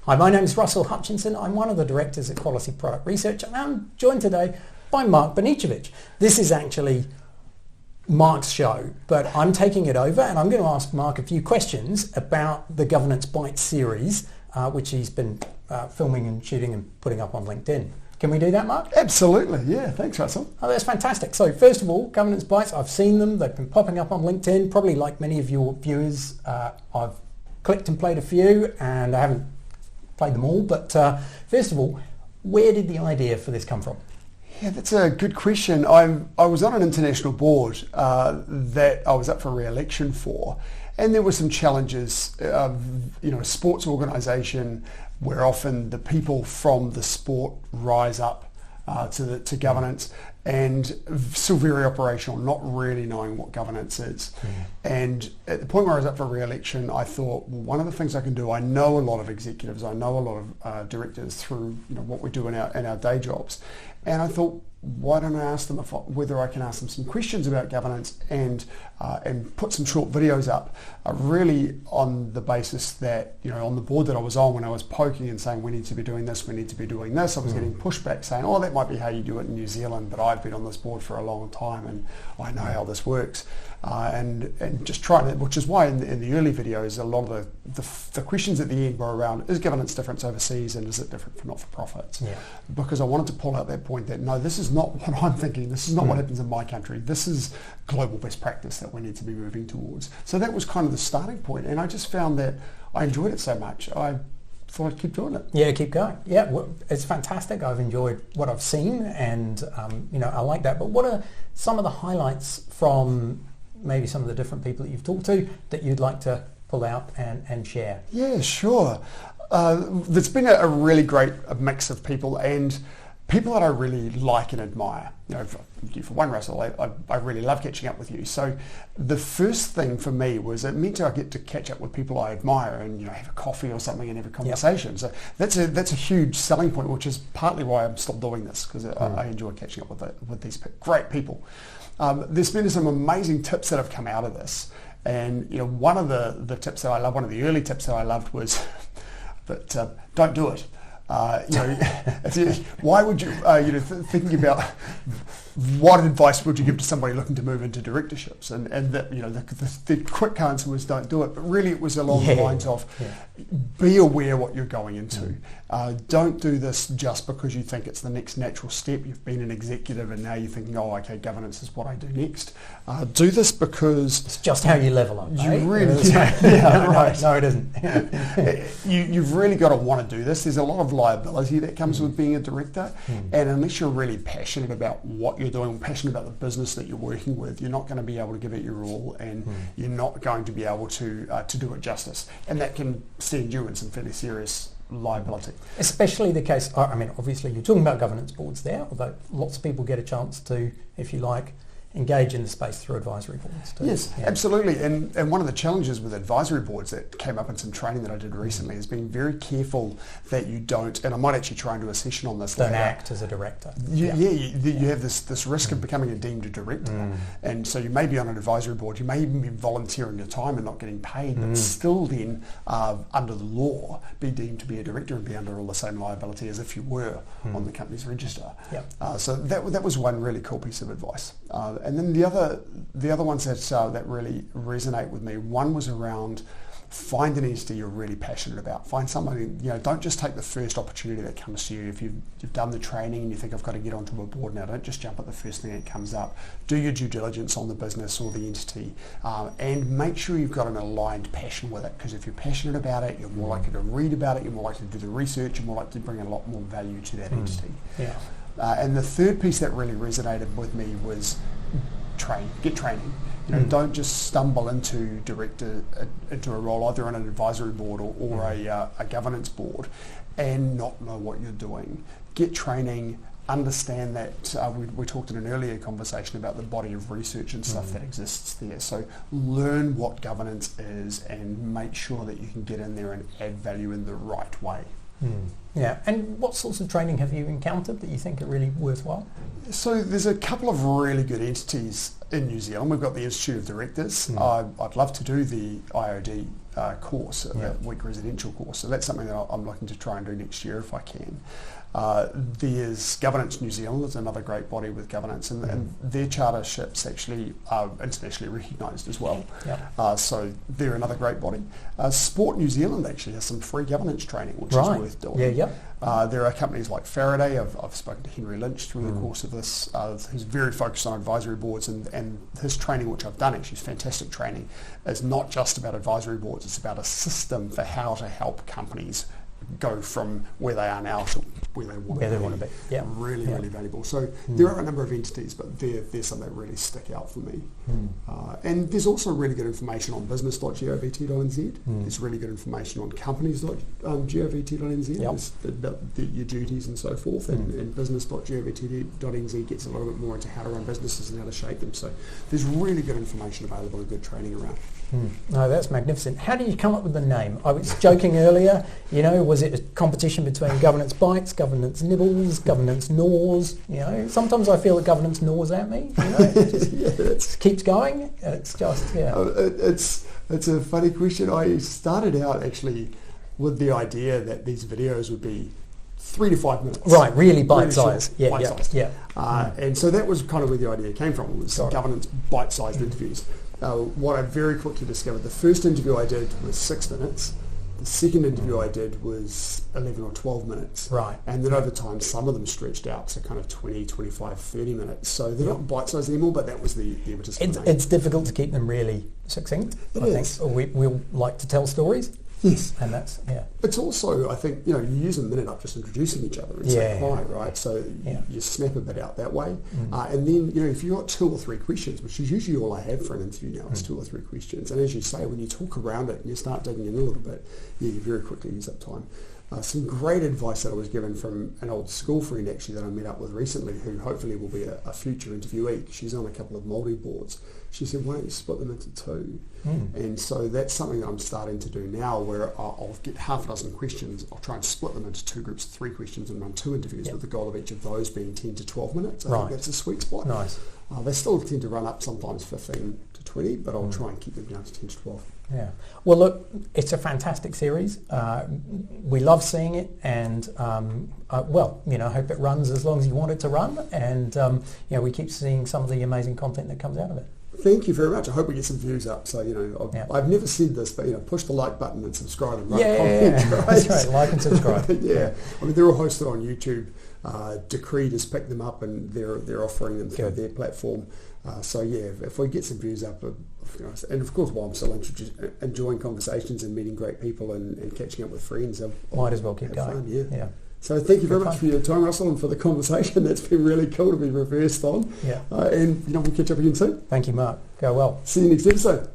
Hi, my name is Russell Hutchinson. I'm one of the directors at Quality Product Research, and I'm joined today by Mark Banicevich. This is actually Mark's show, but I'm taking it over and I'm going to ask Mark a few questions about the Governance Bites series, which he's been filming and shooting and putting up on LinkedIn. Can we do that, Mark? Absolutely, yeah. Thanks, Russell. Oh, that's fantastic. So first of all, Governance Bites, I've seen them. They've been popping up on LinkedIn. Probably like many of your viewers, I've clicked and played a few, and I haven't played them all. But first of all, where did the idea for this come from? Yeah, that's a good question. I was on an international board that I was up for re-election for, and there were some challenges. A sports organisation where often the people from the sport rise up to governance, and still very operational, not really knowing what governance is. And at the point where I was up for re-election, I thought, well, one of the things I can do, I know a lot of executives, I know a lot of directors through what we do in our day jobs, and I thought, why don't I ask them whether I can ask them some questions about governance and put some short videos up, really on the basis that, on the board that I was on, when I was poking and saying we need to be doing this, we need to be doing this, I was getting pushback saying, oh, that might be how you do it in New Zealand, but I've been on this board for a long time and I know how this works. And just trying it, which is why in the early videos, a lot of the questions at the end were around, is governance different overseas and is it different for not-for-profits? Yeah. Because I wanted to pull out that point that, no, this is not what I'm thinking, this is not what happens in my country, this is global best practice that we need to be moving towards. So that was kind of the starting point, and I just found that I enjoyed it so much, I thought I'd keep doing it. Yeah, keep going. Yeah, well, it's fantastic. I've enjoyed what I've seen, and I like that. But what are some of the highlights from maybe some of the different people that you've talked to that you'd like to pull out and share? Yeah, sure. There's been a really great mix of people, and people that I really like and admire. For one, Russell, I really love catching up with you. So the first thing for me was it meant I get to catch up with people I admire and have a coffee or something and have a conversation. Yep. So that's a huge selling point, which is partly why I'm still doing this, because I enjoy catching up with these great people. There's been some amazing tips that have come out of this, and one of the tips that I love, one of the early tips that I loved was that don't do it. Why would you, thinking about what advice would you give to somebody looking to move into directorships, and that the quick answer was don't do it, but really it was along the lines of be aware what you're going into. Don't do this just because you think it's the next natural step. You've been an executive and now you're thinking, oh, okay, governance is what I do next. Do this because it's just how you level up. You really, right? No, it isn't. You've really got to want to do this. There's a lot of liability that comes with being a director, and unless you're really passionate about what you're doing, passionate about the business that you're working with, you're not going to be able to give it your all, and you're not going to be able to do it justice, and that can send you in some fairly serious liability. Especially the case, obviously you're talking about governance boards there, although lots of people get a chance to, if you like, engage in the space through advisory boards too. Yes, absolutely. And one of the challenges with advisory boards that came up in some training that I did recently is being very careful that you don't, and I might actually try and do a session on this later. Don't act as a director. You have this risk of becoming a deemed director. And so you may be on an advisory board, you may even be volunteering your time and not getting paid, but still then, under the law, be deemed to be a director and be under all the same liability as if you were on the company's register. So that was one really cool piece of advice. And then the other ones that really resonate with me, one was around find an entity you're really passionate about. Find somebody, don't just take the first opportunity that comes to you. If you've done the training and you think I've got to get onto a board now, don't just jump at the first thing that comes up. Do your due diligence on the business or the entity, and make sure you've got an aligned passion with it, because if you're passionate about it, you're more likely to read about it, you're more likely to do the research, you're more likely to bring a lot more value to that entity. And the third piece that really resonated with me was get training. Don't just stumble into a role either on an advisory board or a governance board and not know what you're doing. Get training, understand that we talked in an earlier conversation about the body of research and stuff that exists there. So learn what governance is and make sure that you can get in there and add value in the right way. Yeah. And what sorts of training have you encountered that you think are really worthwhile? So there's a couple of really good entities in New Zealand. We've got the Institute of Directors. I'd love to do the IOD course, the week residential course. So that's something that I'm looking to try and do next year if I can. There's Governance New Zealand, is another great body with governance, and their charterships actually are internationally recognised as well. So they're another great body. Sport New Zealand actually has some free governance training, which is worth doing. There are companies like Faraday. I've spoken to Henry Lynch through the course of this, who's very focused on advisory boards, and his training, which I've done actually is fantastic training, is not just about advisory boards, it's about a system for how to help companies go from where they are now to where they want to be. Really valuable. So there are a number of entities, but they're some that really stick out for me. And there's also really good information on business.govt.nz. There's really good information on companies.govt.nz, your duties and so forth. And business.govt.nz gets a little bit more into how to run businesses and how to shape them. So there's really good information available and good training around. No, that's magnificent. How did you come up with the name? I was joking earlier, was it a competition between governance bites, governance nibbles, governance gnaws? Sometimes I feel that governance gnaws at me. It just keeps going. It's just, It's a funny question. I started out actually with the idea that these videos would be 3 to 5 minutes. Right, really bite-sized. Bite-sized. And so that was kind of where the idea came from. It was governance bite-sized interviews. What I very quickly discovered, the first interview I did was 6 minutes. The second interview I did was 11 or 12 minutes. Right. And then over time, some of them stretched out to kind of 20, 25, 30 minutes. So they're not bite-sized anymore, but that was the impetus. It's difficult to keep them really succinct, I think. We like to tell stories. Yes. And that's, It's also, I think, you use a minute up just introducing each other and say hi, right? So you snap a bit out that way. And then, if you've got 2 or 3 questions, which is usually all I have for an interview now, is 2 or 3 questions. And as you say, when you talk around it and you start digging in a little bit, you very quickly use up time. Some great advice that I was given from an old school friend actually that I met up with recently, who hopefully will be a future interviewee. She's on a couple of multi-boards. She said, why don't you split them into 2? And so that's something that I'm starting to do now, where I'll get half a dozen questions. I'll try and split them into 2 groups of 3 questions and run 2 interviews with the goal of each of those being 10 to 12 minutes. I think that's a sweet spot. Nice. They still tend to run up sometimes 15 to 20, but I'll try and keep them down to 10 to 12. Yeah. Well, look, it's a fantastic series. We love seeing it, and I hope it runs as long as you want it to run, and we keep seeing some of the amazing content that comes out of it. Thank you very much. I hope we get some views up. So, I've never said this, but, push the like button and subscribe and write a comment. Right? That's right. Like and subscribe. I mean, they're all hosted on YouTube. Decreed has picked them up, and they're offering them through their platform. If we get some views up, and of course while I'm still enjoying conversations and meeting great people and catching up with friends, might as well keep going. Fun, yeah. So thank you very much for your time, Russell, and for the conversation. That's been really cool to be reversed on. And we'll catch up again soon. Thank you, Mark. Go well. See you next episode.